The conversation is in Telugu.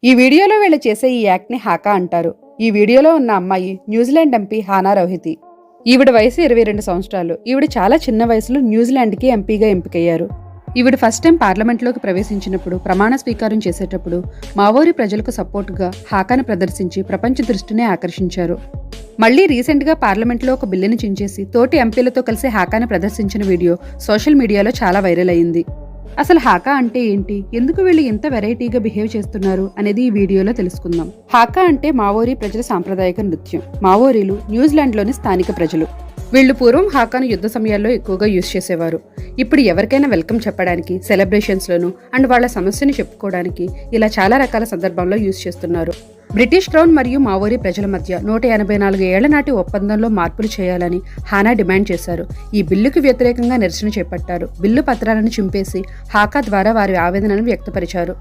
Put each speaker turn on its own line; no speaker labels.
ఈ వీడియోలో వీళ్ళు చేసే ఈ యాక్ట్ని హాకా అంటారు. ఈ వీడియోలో ఉన్న అమ్మాయి న్యూజిలాండ్ ఎంపీ హానా రౌహితి. ఈవిడ వయసు 22 సంవత్సరాలు. ఈవిడ చాలా చిన్న వయసులో న్యూజిలాండ్కి ఎంపీగా ఎంపికయ్యారు. ఈవిడ ఫస్ట్ టైం పార్లమెంట్లోకి ప్రవేశించినప్పుడు ప్రమాణ స్వీకారం చేసేటప్పుడు మావోరి ప్రజలకు సపోర్టుగా హాకాను ప్రదర్శించి ప్రపంచ దృష్టిని ఆకర్షించారు. మళ్లీ రీసెంట్గా పార్లమెంట్లో ఒక బిల్లుని చించేసి తోటి ఎంపీలతో కలిసి హాకాను ప్రదర్శించిన వీడియో సోషల్ మీడియాలో చాలా వైరల్ అయింది. అసలు హాకా అంటే ఏంటి, ఎందుకు వీళ్ళు ఇంత వెరైటీగా బిహేవ్ చేస్తున్నారు అనేది ఈ వీడియోలో తెలుసుకుందాం. హాకా అంటే మావోరీ ప్రజల సాంప్రదాయక నృత్యం. మావోరీలు న్యూజిలాండ్లోని స్థానిక ప్రజలు. వీళ్ళు పూర్వం హాకాను యుద్ధ సమయాల్లో ఎక్కువగా యూజ్ చేసేవారు. ఇప్పుడు ఎవరికైనా వెల్కమ్ చెప్పడానికి, సెలబ్రేషన్స్లోను అండ్ వాళ్ళ సమస్యని చెప్పుకోవడానికి ఇలా చాలా రకాల సందర్భాల్లో యూజ్ చేస్తున్నారు. బ్రిటిష్ క్రౌన్ మరియు మావోరీ ప్రజల మధ్య 184 ఏళ్ల నాటి ఒప్పందంలో మార్పులు చేయాలని హానా డిమాండ్ చేశారు. ఈ బిల్లుకు వ్యతిరేకంగా నిరసన చేపట్టారు. బిల్లు పత్రాలను చింపేసి హాకా ద్వారా వారి ఆవేదనను వ్యక్తపరిచారు.